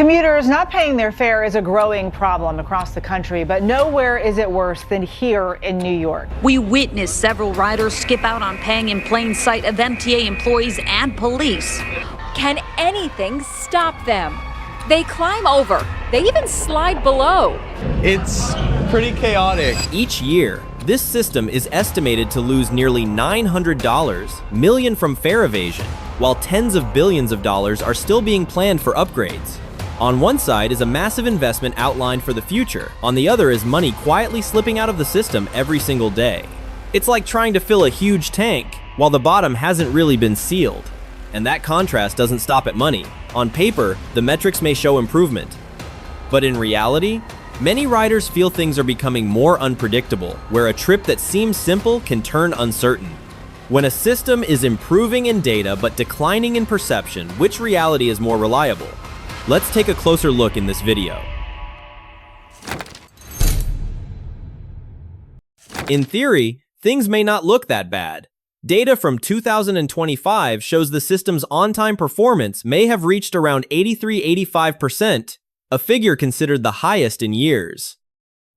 Commuters not paying their fare is a growing problem across the country, but nowhere is it worse than here in New York. We witnessed several riders skip out on paying in plain sight of MTA employees and police. Can anything stop them? They climb over. They even slide below. It's pretty chaotic. Each year, this system is estimated to lose nearly $900 million from fare evasion, while tens of billions of dollars are still being planned for upgrades. On one side is a massive investment outlined for the future. On the other is money quietly slipping out of the system every single day. It's like trying to fill a huge tank while the bottom hasn't really been sealed. And that contrast doesn't stop at money. On paper, the metrics may show improvement. But in reality, many riders feel things are becoming more unpredictable, where a trip that seems simple can turn uncertain. When a system is improving in data but declining in perception, which reality is more reliable? Let's take a closer look in this video. In theory, things may not look that bad. Data from 2025 shows the system's on-time performance may have reached around 83–85%, a figure considered the highest in years.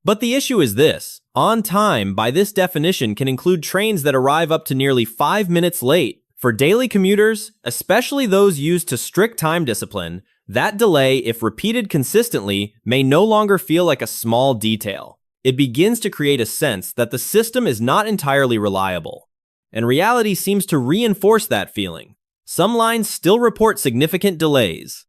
But the issue is this: on time, by this definition, can include trains that arrive up to nearly 5 minutes late. For daily commuters, especially those used to strict time discipline, that delay, if repeated consistently, may no longer feel like a small detail. It begins to create a sense that the system is not entirely reliable. And reality seems to reinforce that feeling. Some lines still report significant delays.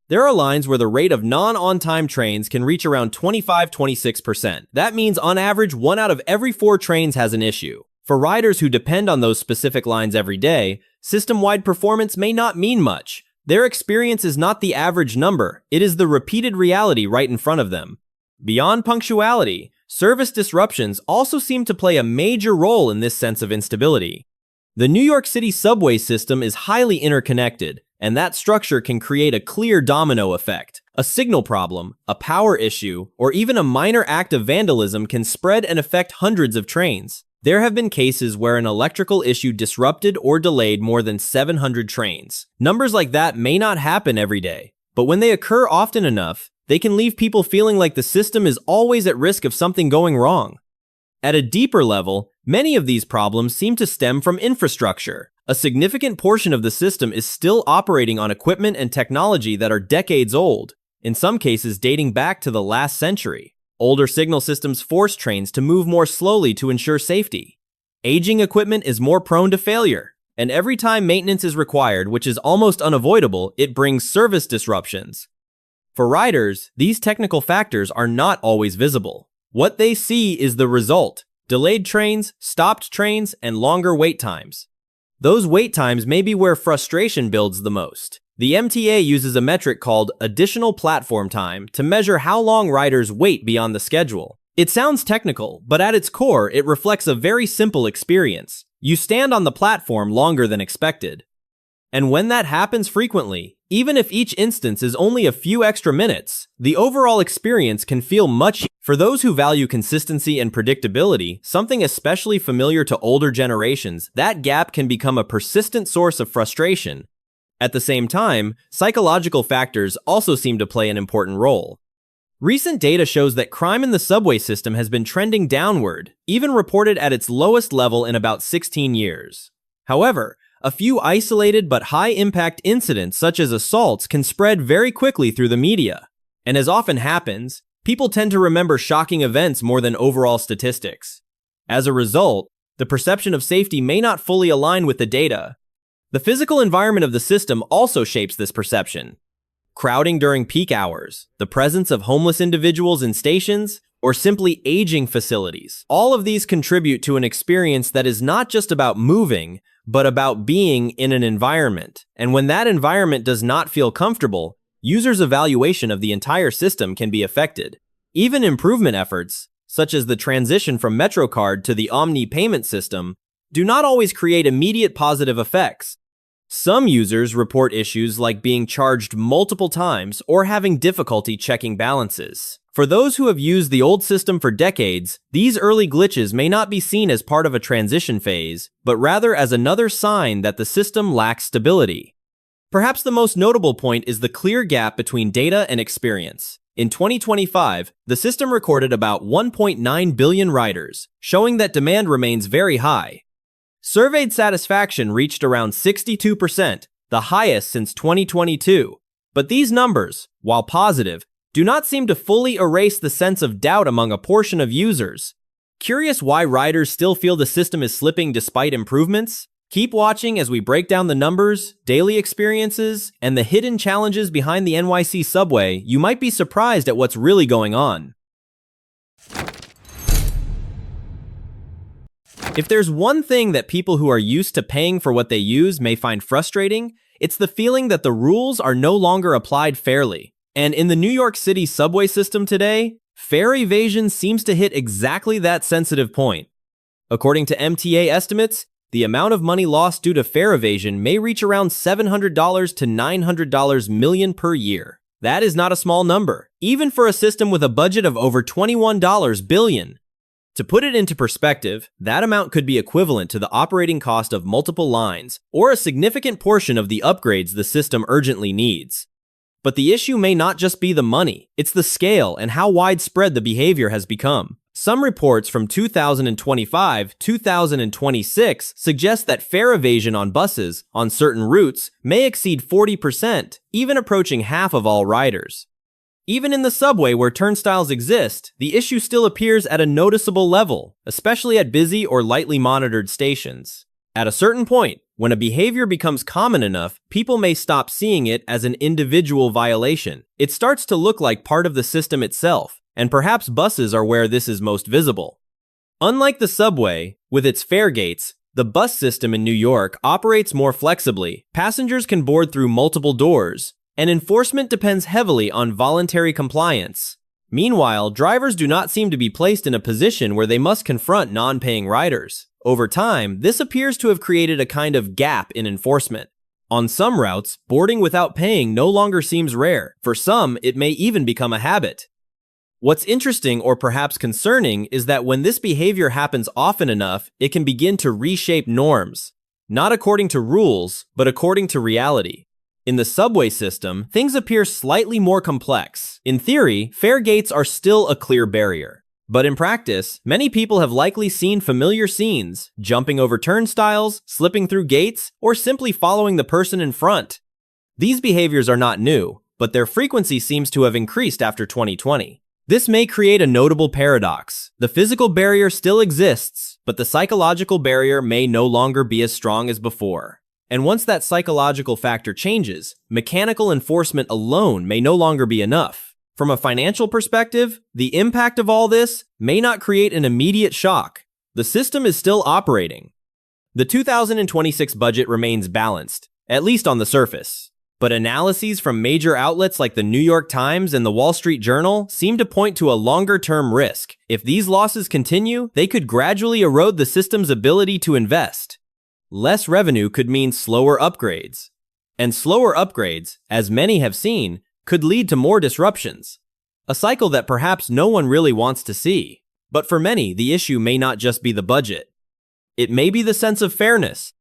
There are lines where the rate of non-on-time trains can reach around 25–26%. That means on average, 1 out of every 4 trains has an issue. For riders who depend on those specific lines every day, system-wide performance may not mean much. Their experience is not the average number, it is the repeated reality right in front of them. Beyond punctuality, service disruptions also seem to play a major role in this sense of instability. The New York City subway system is highly interconnected, and that structure can create a clear domino effect. A signal problem, a power issue, or even a minor act of vandalism can spread and affect hundreds of trains. There have been cases where an electrical issue disrupted or delayed more than 700 trains. Numbers like that may not happen every day, but when they occur often enough, they can leave people feeling like the system is always at risk of something going wrong. At a deeper level, many of these problems seem to stem from infrastructure. A significant portion of the system is still operating on equipment and technology that are decades old, in some cases dating back to the last century. Older signal systems force trains to move more slowly to ensure safety. Aging equipment is more prone to failure, and every time maintenance is required, which is almost unavoidable, it brings service disruptions. For riders, these technical factors are not always visible. What they see is the result: delayed trains, stopped trains, and longer wait times. Those wait times may be where frustration builds the most. The MTA uses a metric called additional platform time to measure how long riders wait beyond the schedule. It sounds technical, but at its core, it reflects a very simple experience. You stand on the platform longer than expected. And when that happens frequently, even if each instance is only a few extra minutes, the overall experience can feel much. For those who value consistency and predictability, something especially familiar to older generations, that gap can become a persistent source of frustration. At the same time, psychological factors also seem to play an important role. Recent data shows that crime in the subway system has been trending downward, even reported at its lowest level in about 16 years. However, a few isolated but high-impact incidents such as assaults can spread very quickly through the media. And as often happens, people tend to remember shocking events more than overall statistics. As a result, the perception of safety may not fully align with the data. The physical environment of the system also shapes this perception. Crowding during peak hours, the presence of homeless individuals in stations, or simply aging facilities. All of these contribute to an experience that is not just about moving, but about being in an environment. And when that environment does not feel comfortable, users' evaluation of the entire system can be affected. Even improvement efforts, such as the transition from MetroCard to the Omni payment system, do not always create immediate positive effects. Some users report issues like being charged multiple times or having difficulty checking balances. For those who have used the old system for decades, these early glitches may not be seen as part of a transition phase, but rather as another sign that the system lacks stability. Perhaps the most notable point is the clear gap between data and experience. In 2025, the system recorded about 1.9 billion riders, showing that demand remains very high. Surveyed satisfaction reached around 62%, the highest since 2022. But these numbers, while positive, do not seem to fully erase the sense of doubt among a portion of users. Curious why riders still feel the system is slipping despite improvements? Keep watching as we break down the numbers, daily experiences, and the hidden challenges behind the NYC subway. You might be surprised at what's really going on. If there's one thing that people who are used to paying for what they use may find frustrating, it's the feeling that the rules are no longer applied fairly. And in the New York City subway system today, fare evasion seems to hit exactly that sensitive point. According to MTA estimates, the amount of money lost due to fare evasion may reach around $700 to $900 million per year. That is not a small number, even for a system with a budget of over $21 billion. To put it into perspective, that amount could be equivalent to the operating cost of multiple lines or a significant portion of the upgrades the system urgently needs. But the issue may not just be the money, it's the scale and how widespread the behavior has become. Some reports from 2025-2026 suggest that fare evasion on buses on certain routes may exceed 40%, even approaching half of all riders. Even in the subway where turnstiles exist, the issue still appears at a noticeable level, especially at busy or lightly monitored stations. At a certain point, when a behavior becomes common enough, people may stop seeing it as an individual violation. It starts to look like part of the system itself, and perhaps buses are where this is most visible. Unlike the subway, with its fare gates, the bus system in New York operates more flexibly. Passengers can board through multiple doors, and enforcement depends heavily on voluntary compliance. Meanwhile, drivers do not seem to be placed in a position where they must confront non-paying riders. Over time, this appears to have created a kind of gap in enforcement. On some routes, boarding without paying no longer seems rare. For some, it may even become a habit. What's interesting or perhaps concerning is that when this behavior happens often enough, it can begin to reshape norms, not according to rules, but according to reality. In the subway system, things appear slightly more complex. In theory, fare gates are still a clear barrier. But in practice, many people have likely seen familiar scenes, jumping over turnstiles, slipping through gates, or simply following the person in front. These behaviors are not new, but their frequency seems to have increased after 2020. This may create a notable paradox. The physical barrier still exists, but the psychological barrier may no longer be as strong as before. And once that psychological factor changes, mechanical enforcement alone may no longer be enough. From a financial perspective, the impact of all this may not create an immediate shock. The system is still operating. The 2026 budget remains balanced, at least on the surface. But analyses from major outlets like the New York Times and the Wall Street Journal seem to point to a longer-term risk. If these losses continue, they could gradually erode the system's ability to invest. Less revenue could mean slower upgrades. And slower upgrades, as many have seen, could lead to more disruptions. A cycle that perhaps no one really wants to see. But for many, the issue may not just be the budget. It may be the sense of fairness.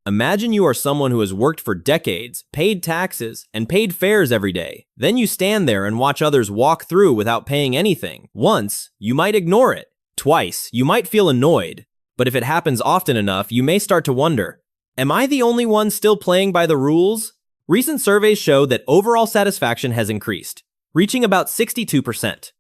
Imagine you are someone who has worked for decades, paid taxes, and paid fares every day. Then you stand there and watch others walk through without paying anything. Once, you might ignore it. Twice, you might feel annoyed. But if it happens often enough, you may start to wonder, am I the only one still playing by the rules? Recent surveys show that overall satisfaction has increased, reaching about 62%.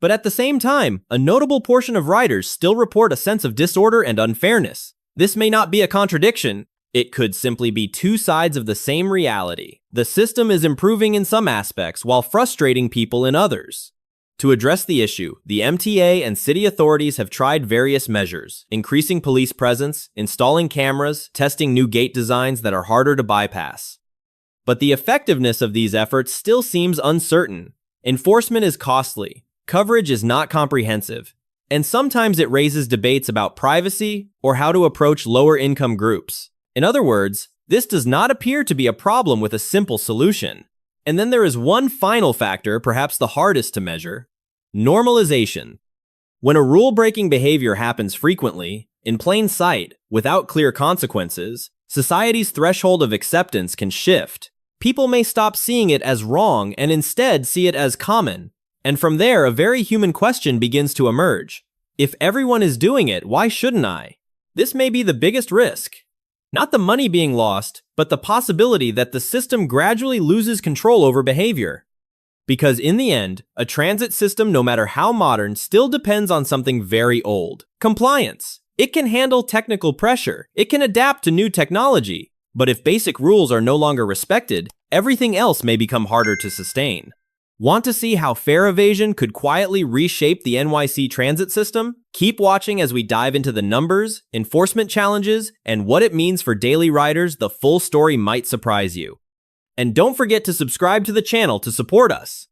But at the same time, a notable portion of riders still report a sense of disorder and unfairness. This may not be a contradiction. It could simply be two sides of the same reality. The system is improving in some aspects while frustrating people in others. To address the issue, the MTA and city authorities have tried various measures, increasing police presence, installing cameras, testing new gate designs that are harder to bypass. But the effectiveness of these efforts still seems uncertain. Enforcement is costly, coverage is not comprehensive, and sometimes it raises debates about privacy or how to approach lower-income groups. In other words, this does not appear to be a problem with a simple solution. And then there is one final factor, perhaps the hardest to measure: normalization. When a rule-breaking behavior happens frequently, in plain sight, without clear consequences, society's threshold of acceptance can shift. people may stop seeing it as wrong and instead see it as common. And from there, a very human question begins to emerge. If everyone is doing it, why shouldn't I? This may be the biggest risk. Not the money being lost, but the possibility that the system gradually loses control over behavior. Because in the end, a transit system, no matter how modern, still depends on something very old. Compliance. It can handle technical pressure. It can adapt to new technology. But if basic rules are no longer respected, everything else may become harder to sustain. Want to see how fare evasion could quietly reshape the NYC transit system? Keep watching as we dive into the numbers, enforcement challenges, and what it means for daily riders. The full story might surprise you. And don't forget to subscribe to the channel to support us.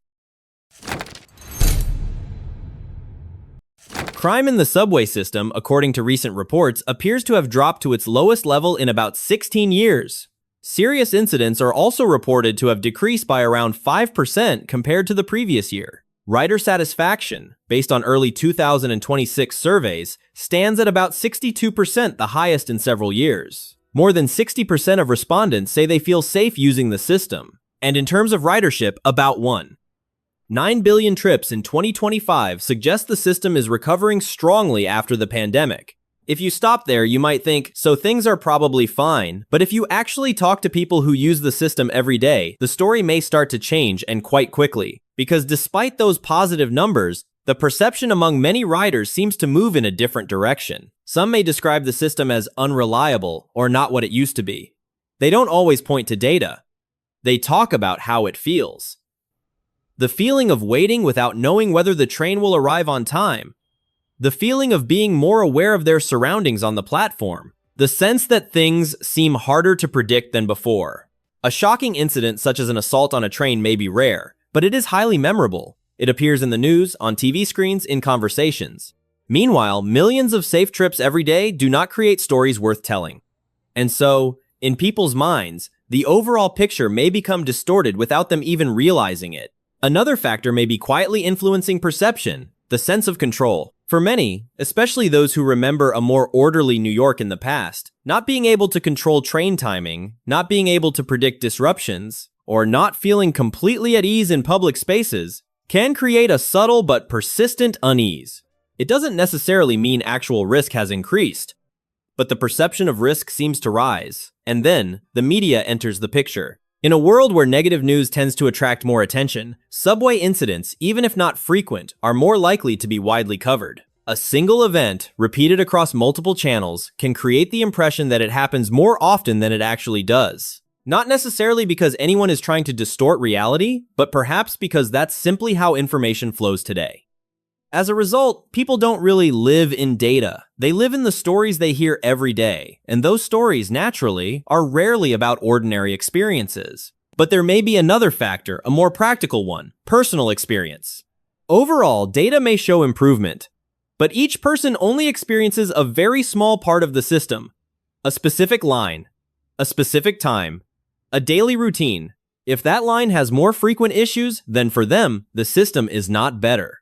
Crime in the subway system, according to recent reports, appears to have dropped to its lowest level in about 16 years. Serious incidents are also reported to have decreased by around 5% compared to the previous year. Rider satisfaction, based on early 2026 surveys, stands at about 62%, the highest in several years. More than 60% of respondents say they feel safe using the system. And in terms of ridership, about 1.9 billion trips in 2025 suggest the system is recovering strongly after the pandemic. If you stop there, you might think, so things are probably fine, but if you actually talk to people who use the system every day, the story may start to change, and quite quickly. Because despite those positive numbers, the perception among many riders seems to move in a different direction. Some may describe the system as unreliable or not what it used to be. They don't always point to data. They talk about how it feels. The feeling of waiting without knowing whether the train will arrive on time. The feeling of being more aware of their surroundings on the platform. The sense that things seem harder to predict than before. A shocking incident such as an assault on a train may be rare, but it is highly memorable. It appears in the news, on TV screens, in conversations. Meanwhile, millions of safe trips every day do not create stories worth telling. And so, in people's minds, the overall picture may become distorted without them even realizing it. Another factor may be quietly influencing perception, the sense of control. For many, especially those who remember a more orderly New York in the past, not being able to control train timing, not being able to predict disruptions, or not feeling completely at ease in public spaces can create a subtle but persistent unease. It doesn't necessarily mean actual risk has increased, but the perception of risk seems to rise, and then the media enters the picture. In a world where negative news tends to attract more attention, subway incidents, even if not frequent, are more likely to be widely covered. A single event, repeated across multiple channels, can create the impression that it happens more often than it actually does. Not necessarily because anyone is trying to distort reality, but perhaps because that's simply how information flows today. As a result, people don't really live in data. They live in the stories they hear every day, and those stories, naturally, are rarely about ordinary experiences. But there may be another factor, a more practical one: personal experience. Overall, data may show improvement, but each person only experiences a very small part of the system. A specific line, a specific time, a daily routine. If that line has more frequent issues, then for them, the system is not better.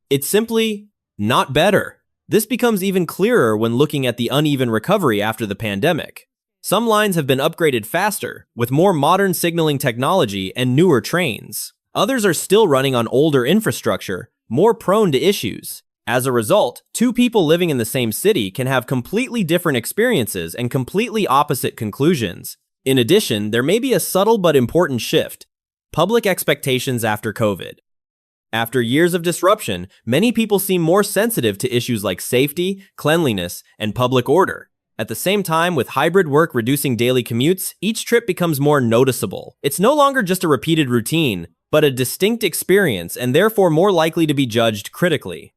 It's simply not better. This becomes even clearer when looking at the uneven recovery after the pandemic. Some lines have been upgraded faster, with more modern signaling technology and newer trains. Others are still running on older infrastructure, more prone to issues. As a result, two people living in the same city can have completely different experiences and completely opposite conclusions. In addition, there may be a subtle but important shift: public expectations after COVID. After years of disruption, many people seem more sensitive to issues like safety, cleanliness, and public order. At the same time, with hybrid work reducing daily commutes, each trip becomes more noticeable. It's no longer just a repeated routine, but a distinct experience, and therefore more likely to be judged critically.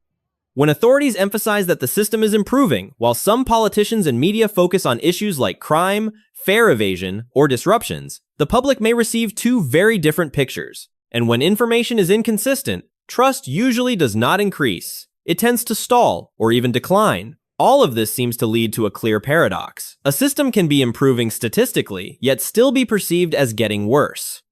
When authorities emphasize that the system is improving, while some politicians and media focus on issues like crime, fare evasion, or disruptions, the public may receive two very different pictures. And when information is inconsistent, trust usually does not increase. It tends to stall or even decline. All of this seems to lead to a clear paradox. A system can be improving statistically, yet still be perceived as getting worse.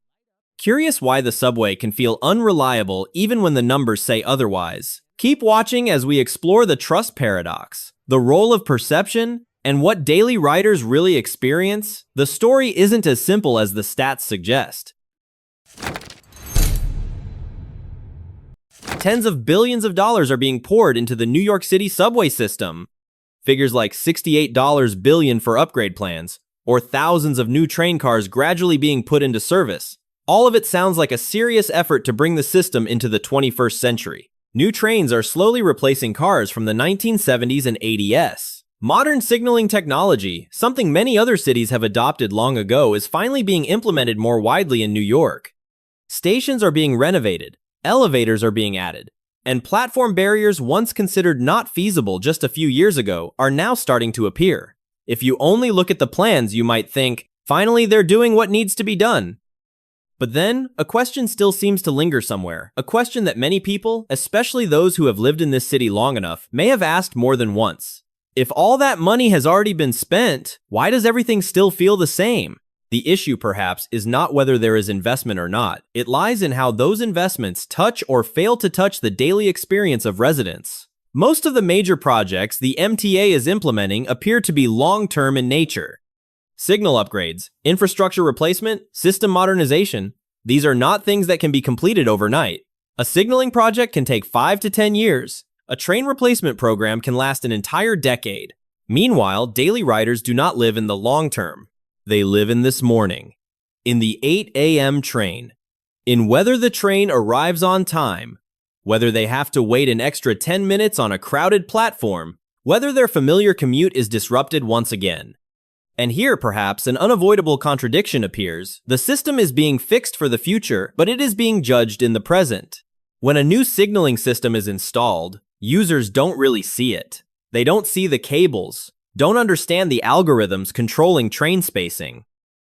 Curious why the subway can feel unreliable even when the numbers say otherwise? Keep watching as we explore the trust paradox, the role of perception, And what daily riders really experience? The story isn't as simple as the stats suggest. Tens of billions of dollars are being poured into the New York City subway system. Figures like $68 billion for upgrade plans, or thousands of new train cars gradually being put into service. All of it sounds like a serious effort to bring the system into the 21st century. New trains are slowly replacing cars from the 1970s and 80s. Modern signaling technology, something many other cities have adopted long ago, is finally being implemented more widely in New York. Stations are being renovated, elevators are being added, and platform barriers once considered not feasible just a few years ago are now starting to appear. If you only look at the plans, you might think, finally they're doing what needs to be done. But then, a question still seems to linger somewhere, a question that many people, especially those who have lived in this city long enough, may have asked more than once. If all that money has already been spent, why does everything still feel the same? The issue, perhaps, is not whether there is investment or not. It lies in how those investments touch or fail to touch the daily experience of residents. Most of the major projects the MTA is implementing appear to be long-term in nature. Signal upgrades, infrastructure replacement, system modernization, these are not things that can be completed overnight. A signaling project can take 5 to 10 years. A train replacement program can last an entire decade. Meanwhile, daily riders do not live in the long term. They live in this morning, in the 8 a.m. train, in whether the train arrives on time, whether they have to wait an extra 10 minutes on a crowded platform, whether their familiar commute is disrupted once again. And here, perhaps, an unavoidable contradiction appears. The system is being fixed for the future, but it is being judged in the present. When a new signaling system is installed, users don't really see it. They don't see the cables, don't understand the algorithms controlling train spacing.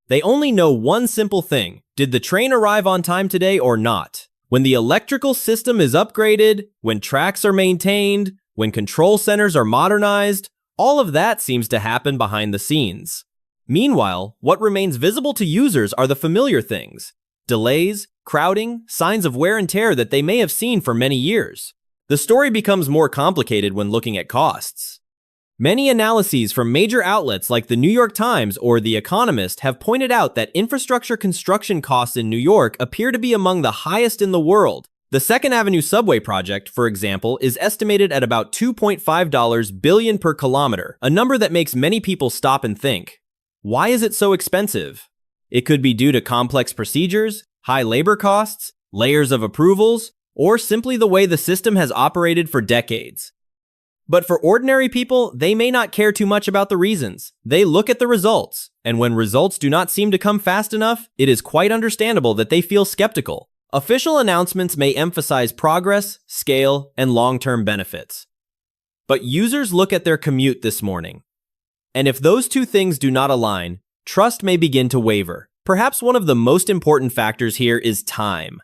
They only know one simple thing: did the train arrive on time today or not? When the electrical system is upgraded, when tracks are maintained, when control centers are modernized, all of that seems to happen behind the scenes. Meanwhile, what remains visible to users are the familiar things: delays, crowding, signs of wear and tear that they may have seen for many years. The story becomes more complicated when looking at costs. Many analyses from major outlets like the New York Times or The Economist have pointed out that infrastructure construction costs in New York appear to be among the highest in the world. The Second Avenue subway project, for example, is estimated at about $2.5 billion per kilometer, a number that makes many people stop and think, why is it so expensive? It could be due to complex procedures, high labor costs, layers of approvals, or simply the way the system has operated for decades. But for ordinary people, they may not care too much about the reasons. They look at the results, and when results do not seem to come fast enough, it is quite understandable that they feel skeptical. Official announcements may emphasize progress, scale, and long-term benefits. But users look at their commute this morning. And if those two things do not align, trust may begin to waver. Perhaps one of the most important factors here is time.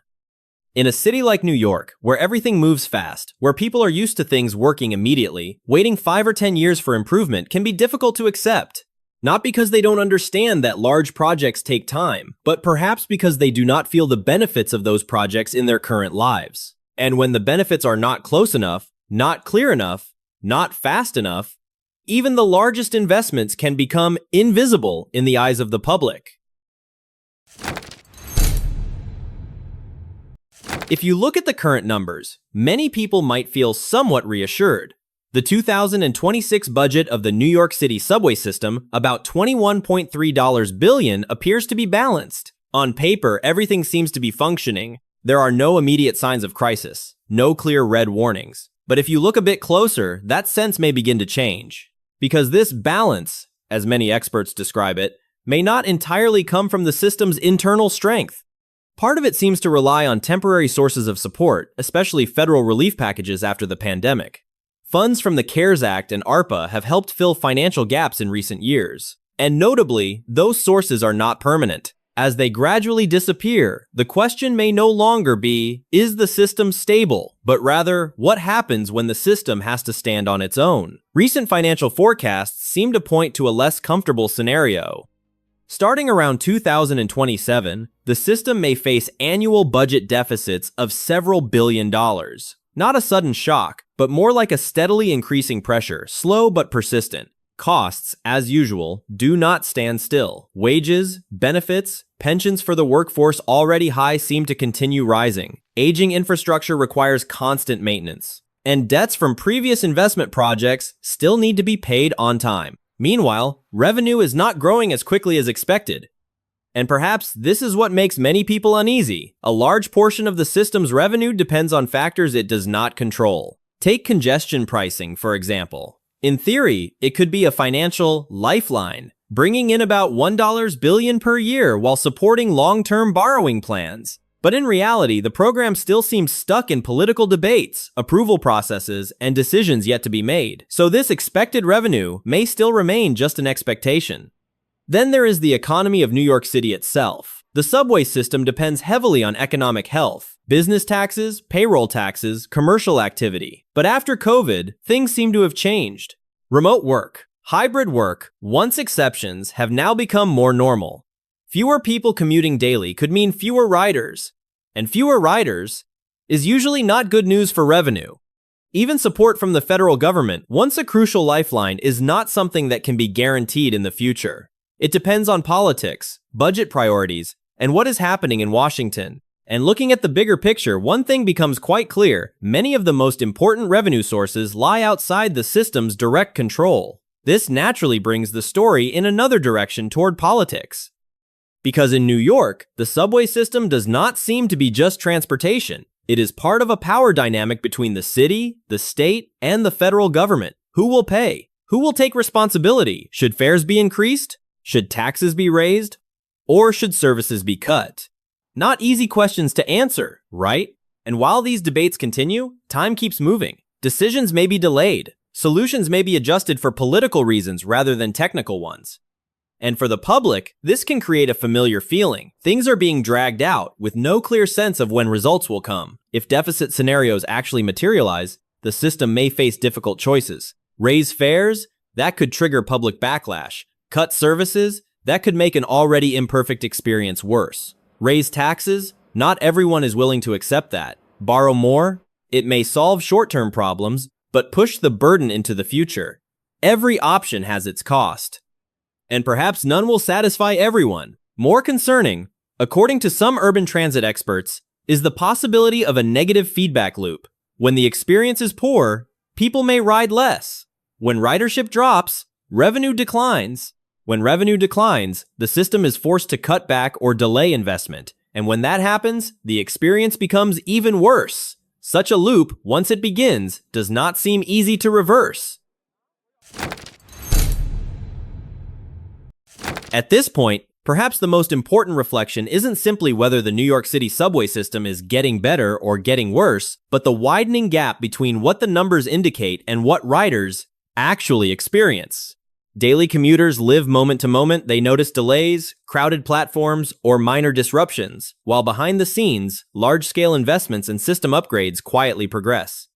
In a city like New York, where everything moves fast, where people are used to things working immediately, waiting 5 or 10 years for improvement can be difficult to accept. Not because they don't understand that large projects take time, but perhaps because they do not feel the benefits of those projects in their current lives. And when the benefits are not close enough, not clear enough, not fast enough, even the largest investments can become invisible in the eyes of the public. If you look at the current numbers, many people might feel somewhat reassured. The 2026 budget of the New York City subway system, about $21.3 billion, appears to be balanced. On paper, everything seems to be functioning. There are no immediate signs of crisis, no clear red warnings. But if you look a bit closer, that sense may begin to change. Because this balance, as many experts describe it, may not entirely come from the system's internal strength. Part of it seems to rely on temporary sources of support, especially federal relief packages after the pandemic. Funds from the CARES Act and ARPA have helped fill financial gaps in recent years. And notably, those sources are not permanent. As they gradually disappear, the question may no longer be, is the system stable? But rather, what happens when the system has to stand on its own? Recent financial forecasts seem to point to a less comfortable scenario. Starting around 2027, the system may face annual budget deficits of several $billion. Not a sudden shock, but more like a steadily increasing pressure, slow but persistent. Costs, as usual, do not stand still. Wages, benefits, pensions for the workforce already high seem to continue rising. Aging infrastructure requires constant maintenance. And debts from previous investment projects still need to be paid on time. Meanwhile, revenue is not growing as quickly as expected. And perhaps this is what makes many people uneasy. A large portion of the system's revenue depends on factors it does not control. Take congestion pricing, for example. In theory, it could be a financial lifeline, bringing in about $1 billion per year while supporting long-term borrowing plans. But in reality, the program still seems stuck in political debates, approval processes, and decisions yet to be made. So this expected revenue may still remain just an expectation. Then there is the economy of New York City itself. The subway system depends heavily on economic health, business taxes, payroll taxes, commercial activity. But after COVID, things seem to have changed. Remote work, hybrid work, once exceptions, have now become more normal. Fewer people commuting daily could mean fewer riders, and fewer riders is usually not good news for revenue. Even support from the federal government, once a crucial lifeline, is not something that can be guaranteed in the future. It depends on politics, budget priorities, and what is happening in Washington. And looking at the bigger picture, one thing becomes quite clear: many of the most important revenue sources lie outside the system's direct control. This naturally brings the story in another direction toward politics. Because in New York, the subway system does not seem to be just transportation. It is part of a power dynamic between the city, the state, and the federal government. Who will pay? Who will take responsibility? Should fares be increased? Should taxes be raised? Or should services be cut? Not easy questions to answer, right? And while these debates continue, time keeps moving. Decisions may be delayed. Solutions may be adjusted for political reasons rather than technical ones. And for the public, this can create a familiar feeling. Things are being dragged out with no clear sense of when results will come. If deficit scenarios actually materialize, the system may face difficult choices. Raise fares? That could trigger public backlash. Cut services? That could make an already imperfect experience worse. Raise taxes? Not everyone is willing to accept that. Borrow more? It may solve short-term problems, but push the burden into the future. Every option has its cost. And perhaps none will satisfy everyone. More concerning, according to some urban transit experts, is the possibility of a negative feedback loop. When the experience is poor, people may ride less. When ridership drops, revenue declines. When revenue declines, the system is forced to cut back or delay investment. And when that happens, the experience becomes even worse. Such a loop, once it begins, does not seem easy to reverse. At this point, perhaps the most important reflection isn't simply whether the New York City subway system is getting better or getting worse, but the widening gap between what the numbers indicate and what riders actually experience. Daily commuters live moment to moment. They notice delays, crowded platforms, or minor disruptions, while behind the scenes, large-scale investments and system upgrades quietly progress.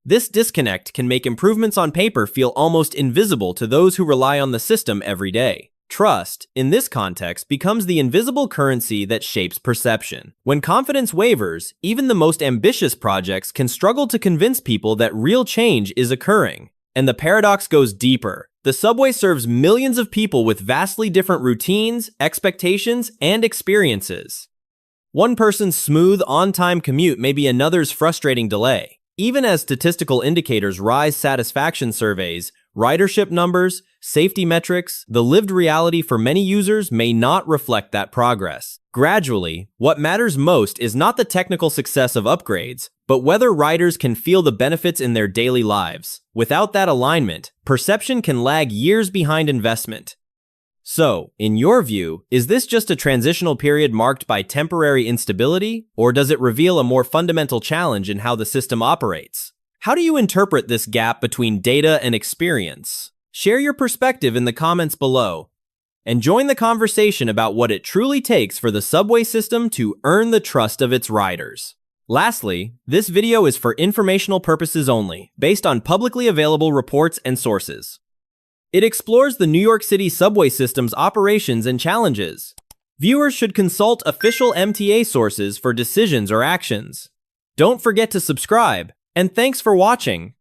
This disconnect can make improvements on paper feel almost invisible to those who rely on the system every day. Trust, in this context, becomes the invisible currency that shapes perception. When confidence wavers, even the most ambitious projects can struggle to convince people that real change is occurring. And the paradox goes deeper. The subway serves millions of people with vastly different routines, expectations, and experiences. One person's smooth, on-time commute may be another's frustrating delay. Even as statistical indicators rise, satisfaction surveys, ridership numbers, safety metrics, the lived reality for many users may not reflect that progress. Gradually, what matters most is not the technical success of upgrades, but whether riders can feel the benefits in their daily lives. Without that alignment, perception can lag years behind investment. So, in your view, is this just a transitional period marked by temporary instability, or does it reveal a more fundamental challenge in how the system operates? How do you interpret this gap between data and experience? Share your perspective in the comments below, and join the conversation about what it truly takes for the subway system to earn the trust of its riders. Lastly, this video is for informational purposes only, based on publicly available reports and sources. It explores the New York City subway system's operations and challenges. Viewers should consult official MTA sources for decisions or actions. Don't forget to subscribe, and thanks for watching.